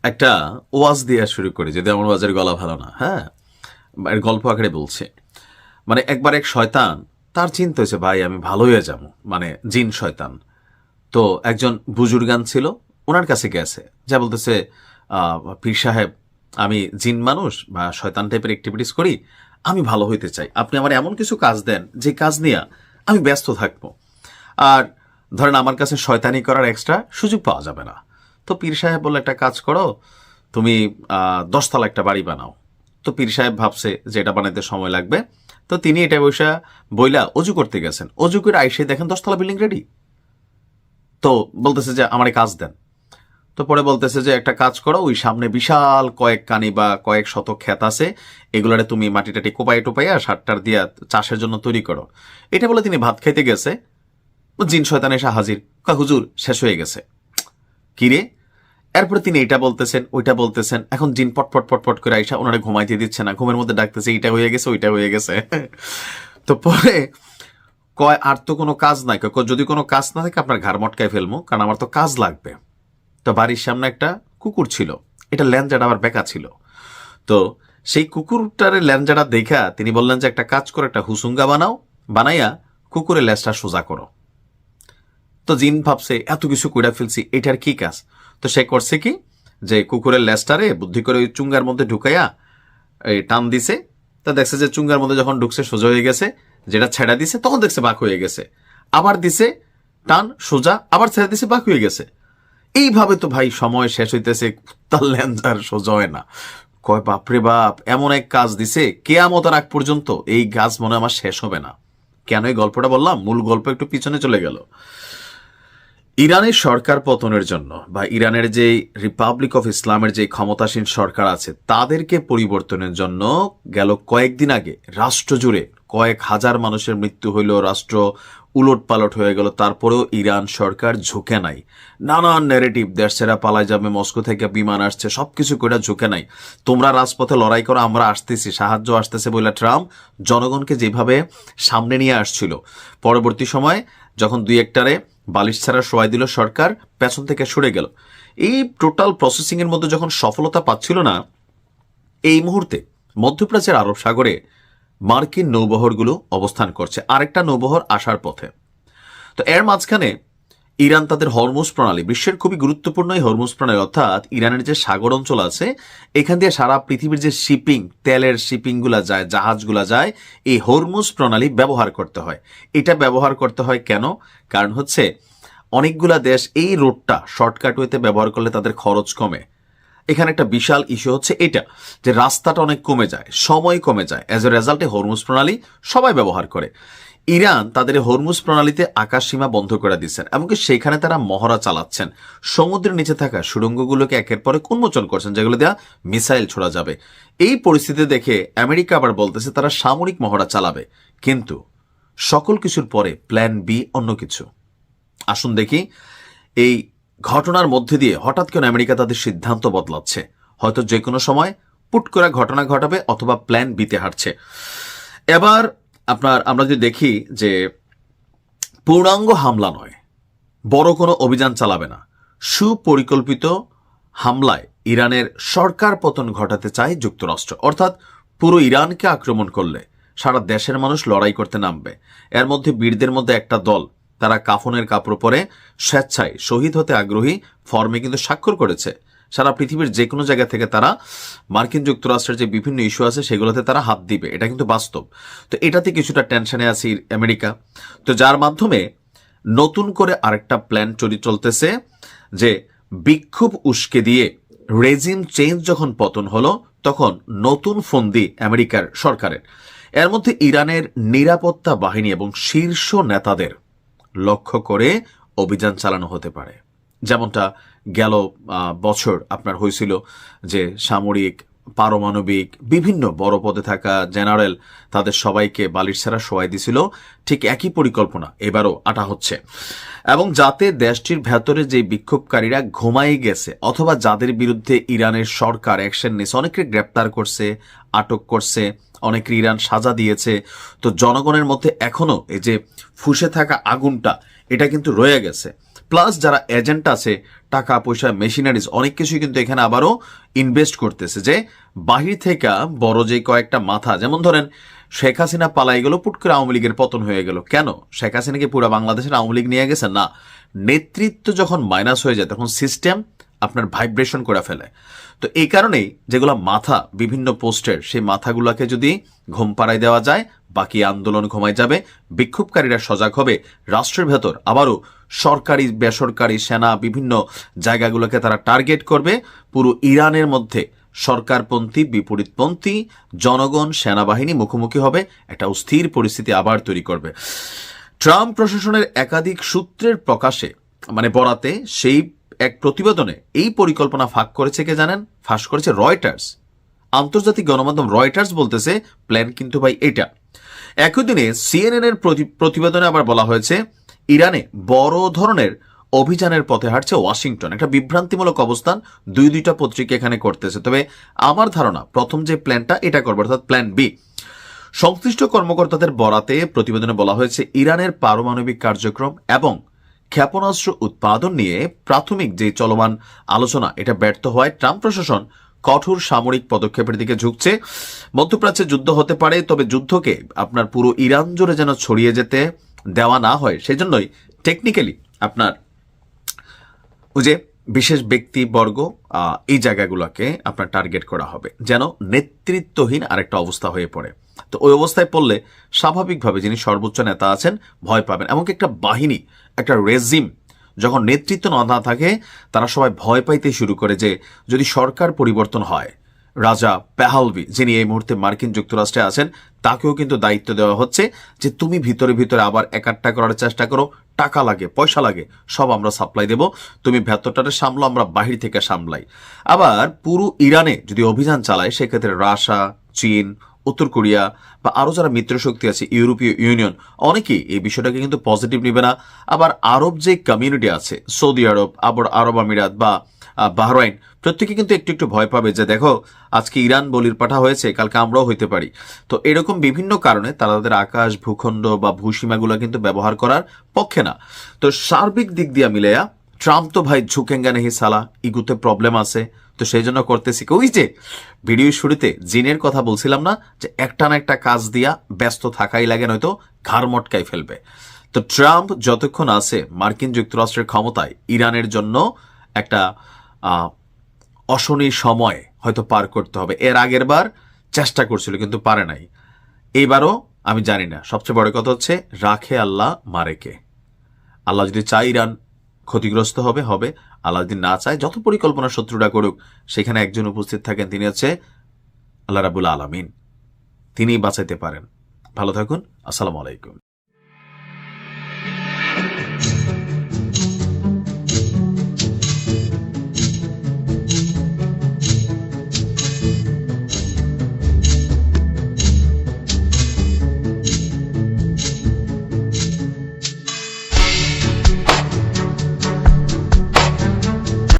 একটা ওয়াজ দেওয়া শুরু করি, যদি আমার ওয়াজের গলা ভালো না, হ্যাঁ, এর গল্প আকারে বলছে। মানে একবার এক শয়তান, তার চিন্তা হয়েছে ভাই আমি ভালো হয়ে যাবো, মানে জিন শয়তান। তো একজন বুজুর্গান ছিল, ওনার কাছে গেছে, যা বলতেছে পীর সাহেব, আমি জিন মানুষ বা শয়তান টাইপের অ্যাক্টিভিটিস করি, আমি ভালো হইতে চাই, আপনি আমার এমন কিছু কাজ দেন যে কাজ নিয়ে আমি ব্যস্ত থাকবো, আর ধরেন আমার কাছে শয়তানি করার এক্সট্রা সুযোগ পাওয়া যাবে না। তো পীর সাহেব বললো একটা কাজ করো, তুমি 10 তলা একটা বাড়ি বানাও। তো পীর সাহেব ভাবছে যে এটা বানাইতে সময় লাগবে, তো তিনি এটা বসে বইলা অজু করতে গেছেন, অজু করে আইসে দেখেন 10 তলা বিল্ডিং রেডি। তো বলতেছে যে আমার কাজ দেন। তো পরে বলতেছে যে একটা কাজ করো, ওই সামনে বিশাল কয়েক কানি বা কয়েক শতক ক্ষেত আছে, এগুলারে তুমি মাটি টাটি কোপাই টোপাইয়া সারটার দিয়া চাষের জন্য তৈরি করো। এটা বলে তিনি ভাত খাইতে গেছে, জিন শয়তান এসে হাজির, হুজুর শেষ হয়ে গেছে। কিরে? এরপরে তিনি এটা বলতেছেন ওইটা বলতেছেন, এখন জিন পটপট পটপট করে আইসা ওনারা ঘুমাইতে দিচ্ছে না, ঘুমের মধ্যে ডাকতেছে এইটা হয়ে গেছে ওইটা হয়ে গেছে। তো পরে কয় আর তো কোনো কাজ নাই, যদি কোনো কাজ না থাকে আপনার ঘাড় মটকায় ফেলবো, কারণ আমার তো কাজ লাগবে। তো বাড়ির সামনে একটা কুকুর ছিল, এটা ল্যাঞ্জাটা আবার বেকা ছিল। তো সেই কুকুরটারে ল্যাঞ্জাটা দেখা তিনি বললেন যে একটা কাজ করে একটা হুসুঙ্গা বানাও, বানাইয়া কুকুরের ল্যাজটা সোজা করো। তো জিন ভাবছে এত কিছু কইরা ফেলছি, এটার কি কাজ? তো সে করছে কি, যে কুকুরের ল্যাজটারে বুদ্ধি করে ওই চুঙ্গার মধ্যে ঢুকাইয়া এই টান দিছে। তা দেখছে যে চুঙ্গার মধ্যে যখন ঢুকছে সোজা হয়ে গেছে, যেটা ছেড়া দিছে তখন দেখছে বাঁক হয়ে গেছে, আবার দিছে টান সোজা, আবার ছেড়ে দিছে বাঁক হয়ে গেছে। এইভাবে তো ভাই সময় শেষ হইতেছে, তার ল্যাঞ্জার সোজা হয় না। কয় বাপরে বাপ, এমন এক কাজ দিছে কেয়ামতের আগ পর্যন্ত এই কাজ মনে হয় আমার শেষ হবে না। কেন এই গল্পটা বললাম, মূল গল্প একটু পিছনে চলে গেল। ইরানের সরকার পতনের জন্য বা ইরানের যে রিপাবলিক অফ ইসলামের যে ক্ষমতাসীন সরকার আছে তাদেরকে পরিবর্তনের জন্য গেল কয়েকদিন আগে রাষ্ট্র জুড়ে কয়েক হাজার মানুষের মৃত্যু হইল, রাষ্ট্র উলট পালট হয়ে গেল, তারপরেও ইরান সরকার ঝুঁকে নাই। নানান ন্যারেটিভ, দেশ ছেড়া পালায় যাবে, মস্কো থেকে বিমান আসছে, সবকিছু করে ঝুঁকে নাই। তোমরা রাজপথে লড়াই করো, আমরা আসতেছি, সাহায্য আসতেছে বলে ট্রাম্প জনগণকে যেভাবে সামনে নিয়ে আসছিল, পরবর্তী সময় যখন দুই একটারে বালিশ ছাড়া শোয়াই দিল সরকার, পেছন থেকে সরে গেল। এই টোটাল প্রসেসিং এর মধ্যে যখন সফলতা পাচ্ছিল না, এই মুহূর্তে মধ্যপ্রাচ্যের আরব সাগরে মার্কিন নৌবহরগুলো অবস্থান করছে, আরেকটা নৌবহর আসার পথে। তো এর মাঝখানে ইরান তাদের হরমুজ প্রণালী, বিশ্বের খুবই গুরুত্বপূর্ণ এই হরমুজ প্রণালী, অর্থাৎ ইরানের যে সাগর অঞ্চল আছে এখান দিয়ে সারা পৃথিবীর যে শিপিং, তেলের শিপিংগুলা যায়, জাহাজগুলা যায়, এই হরমুজ প্রণালী ব্যবহার করতে হয়। এটা ব্যবহার করতে হয় কেন? কারণ হচ্ছে অনেকগুলা দেশ এই রোডটা শর্টকাট ওয়েতে ব্যবহার করলে তাদের খরচ কমে। এখানে একটা বিশাল ইস্যু হচ্ছে এটা, যে রাস্তাটা অনেক কমে যায়, সময় কমে যায়, অ্যাজ এ রেজাল্টে হরমুজ প্রণালী সবাই ব্যবহার করে। ইরান তাদের হরমুজ প্রণালীতে আকাশ সীমা বন্ধ করে দিচ্ছেন, এমনকি সেখানে তারা মহড়া চালাচ্ছেন, সমুদ্রের নিচে থাকা সুড়ঙ্গগুলোকে একের পর এক উন্মোচন করছেন, যেগুলো দেওয়া মিসাইল ছোড়া যাবে। এই পরিস্থিতি দেখে আমেরিকা আবার বলতেছে তারা সামরিক মহড়া চালাবে, কিন্তু সকল কিছুর পরে প্ল্যান বি অন্য কিছু। আসুন দেখি এই ঘটনার মধ্যে দিয়ে হঠাৎ কেন আমেরিকা তাদের সিদ্ধান্ত বদলাচ্ছে। হয়তো যে কোনো সময় পুট করে ঘটনা ঘটাবে, অথবা প্ল্যান বিতে হাঁটছে। এবার আমরা যদি দেখি যে পূর্ণাঙ্গ হামলা নয়, বড় কোনো অভিযান চালাবে না, সুপরিকল্পিত হামলায় ইরানের সরকার পতন ঘটাতে চায় যুক্তরাষ্ট্র। অর্থাৎ পুরো ইরানকে আক্রমণ করলে সারা দেশের মানুষ লড়াই করতে নামবে। এর মধ্যে বীরদের মধ্যে একটা দল, তারা কাফনের কাপড় পরে স্বেচ্ছায় শহীদ হতে আগ্রহী ফর্মে কিন্তু স্বাক্ষর করেছে। সারা পৃথিবীর যে কোনো জায়গা থেকে তারা মার্কিন যুক্তরাষ্ট্রের যে বিভিন্ন ইস্যু আছে সেগুলোতে তারা হাত দিবে, এটা কিন্তু বাস্তব। তো এটাতে কিছুটা টেনশনে আছে আমেরিকা। তো যার মাধ্যমে নতুন করে আরেকটা প্ল্যান চলতেছে, যে বিক্ষোভ উস্কে দিয়ে রেজিম চেঞ্জ যখন পতন হলো তখন নতুন ফন্দি আমেরিকার সরকারের। এর মধ্যে ইরানের নিরাপত্তা বাহিনী এবং শীর্ষ নেতাদের লক্ষ্য করে অভিযান চালানো হতে পারে। যেমনটা গেল বছর আপনার হয়েছিল, যে সামরিক, পারমাণবিক বিভিন্ন বড় পদে থাকা জেনারেল তাদের সবাইকে বালিশ ছাড়া শোয়াই দিছিল, ঠিক একই পরিকল্পনা এবারও আটা হচ্ছে। এবং যাতে দেশটির ভেতরে যে বিক্ষোভকারীরা ঘুমাই গেছে অথবা যাদের বিরুদ্ধে ইরানের সরকার অ্যাকশন নিয়েছে, অনেকে গ্রেপ্তার করছে, আটক করছে, অনেকে ইরান সাজা দিয়েছে, তো জনগণের মধ্যে এখনো এই যে ফুসে থাকা আগুনটা এটা কিন্তু রয়ে গেছে। প্লাস যারা এজেন্ট আছে, টাকা পয়সা, মেশিনারিজ, অনেক কিছুই কিন্তু এখানে আবারও ইনভেস্ট করতেছে, যে বাহির থেকে বড় যে কয়েকটা মাথা, যেমন ধরেন শেখ হাসিনা পালাই গেল, পুট করে আওয়ামী লীগের পতন হয়ে গেল। কেন? শেখ হাসিনাকে পুরো বাংলাদেশের আওয়ামী লীগ নিয়ে গেছে? না, নেতৃত্ব যখন মাইনাস হয়ে যায় তখন সিস্টেম আপনার ভাইব্রেশন করে ফেলে। তো এই কারণেই যেগুলো মাথা বিভিন্ন পোস্টের, সেই মাথাগুলোকে যদি ঘুম পাড়ায় দেওয়া যায়, বাকি আন্দোলন ঘুমায় যাবে, বিক্ষোভকারীরা সজাগ হবে, রাষ্ট্রের ভেতর আবারও সরকারি বেসরকারি সেনা বিভিন্ন জায়গাগুলোকে তারা টার্গেট করবে। পুরো ইরানের মধ্যে সরকারপন্থী বিপরীতপন্থী জনগণ সেনাবাহিনী মুখোমুখি হবে, একটা অস্থির পরিস্থিতি আবার তৈরি করবে। ট্রাম্প প্রশাসনের একাধিক সূত্রের প্রকাশে মানে বরাতে সেই এক প্রতিবেদনে এই পরিকল্পনা ফাঁস করেছে রয়টার্স। আন্তর্জাতিক গণমাধ্যম রয়টার্স বলতেছে প্ল্যান কিন্তু ভাই এটা। একই দিনে সিএনএন এর প্রতিবেদনে আবার বলা হয়েছে ইরানে বড় ধরনের অভিযানের পথে হাঁটছে ওয়াশিংটন। একটা বিভ্রান্তিমূলক অবস্থান দুইটা পত্রিকা এখানে করতেছে। তবে আমার ধারণা প্রথম যে প্ল্যানটা এটা করবে, অর্থাৎ প্ল্যান বি। সংশ্লিষ্ট কর্মকর্তাদের বরাতে প্রতিবেদনে বলা হয়েছে ইরানের পারমাণবিক কার্যক্রম এবং ক্ষেপণাস্ত্র উৎপাদন নিয়ে প্রাথমিক যে চলমান আলোচনা এটা ব্যর্থ হওয়ায় ট্রাম্প প্রশাসন কঠোর সামরিক পদক্ষেপের দিকে ঝুঁকছে। মধ্যপ্রাচ্যে যুদ্ধ হতে পারে, তবে যুদ্ধকে আপনার পুরো ইরান জুড়ে যেন ছড়িয়ে যেতে দেওয়া না হয়, সেজন্যই টেকনিক্যালি আপনার ওই যে বিশেষ ব্যক্তিবর্গ এই জায়গাগুলোকে আপনার টার্গেট করা হবে, যেন নেতৃত্বহীন আরেকটা অবস্থা হয়ে পড়ে। তো ওই অবস্থায় পড়লে স্বাভাবিকভাবে যিনি সর্বোচ্চ নেতা আছেন ভয় পাবেন। এমনকি একটা বাহিনী, একটা রেজিম যখন নেতৃত্ব না থাকে, তারা সবাই ভয় পাইতে শুরু করে যে যদি সরকার পরিবর্তন হয়, রাজা পেহালভি যিনি এই মুহূর্তে মার্কিন যুক্তরাষ্ট্রে আছেন, তাকেও কিন্তু দায়িত্ব দেওয়া হচ্ছে যে তুমি ভিতরে ভিতরে আবার একাট্টা করার চেষ্টা করো, টাকা লাগে, পয়সা লাগে, সব আমরা সাপ্লাই দেব, তুমি ভেতরটারে সামলো, আমরা বাহির থেকে সামলাই। আবার পুরো ইরানে যদি অভিযান চালায়, সেক্ষেত্রে রাশিয়া, চীন, উত্তর কোরিয়া বা আরও যারা মিত্রশক্তি আছে, ইউরোপীয় ইউনিয়ন, অনেকেই এই বিষয়টাকে কিন্তু পজিটিভ নেবে না। আবার আরব যে কমিউনিটি আছে, সৌদি আরব, আবার আরব আমিরাত বা বাহরাইন, প্রত্যেকে কিন্তু একটু একটু ভয় পাবে যে দেখো আজকে ইরান বলির পাঠা হয়েছে, কালকে আমরাও হইতে পারি। তো এরকম বিভিন্ন কারণে তারা তাদের আকাশ, ভূখণ্ড বা ভূসীমাগুলো কিন্তু ব্যবহার করার পক্ষে না। তো সার্বিক দিক দিয়ে মিলেয়া ট্রাম্প তো ভাই ঝুঁকেঙ্গা নেহি সালা, ইগুতে প্রবলেম আছে, তো সেই জন্য করতেছি। ওই যে ভিডিও শুরুতে জিনের কথা বলছিলাম না, যে একটা না একটা কাজ দিয়া ব্যস্ত থাকাই লাগে, নয়তো ঘাড় মটকাই ফেলবে। তো ট্রাম্প যতক্ষণ আছে মার্কিন যুক্তরাষ্ট্রের ক্ষমতায়, ইরানের জন্য একটা অশনি সময় হয়তো পার করতে হবে। এর আগের বার চেষ্টা করছিল কিন্তু পারে নাই, এইবারও আমি জানি না। সবচেয়ে বড় কথা হচ্ছে রাখে আল্লাহ মারে কে। আল্লাহ যদি চায় ইরান ক্ষতিগ্রস্ত হবে, আল্লাহ যদি না চায়, যত পরিকল্পনা শত্রুরা করুক, সেখানে একজন উপস্থিত থাকেন, তিনি হচ্ছে আল্লাহ রাব্বুল আলামিন, তিনিই বাঁচাইতে পারেন। ভালো থাকুন, আসসালামু আলাইকুম।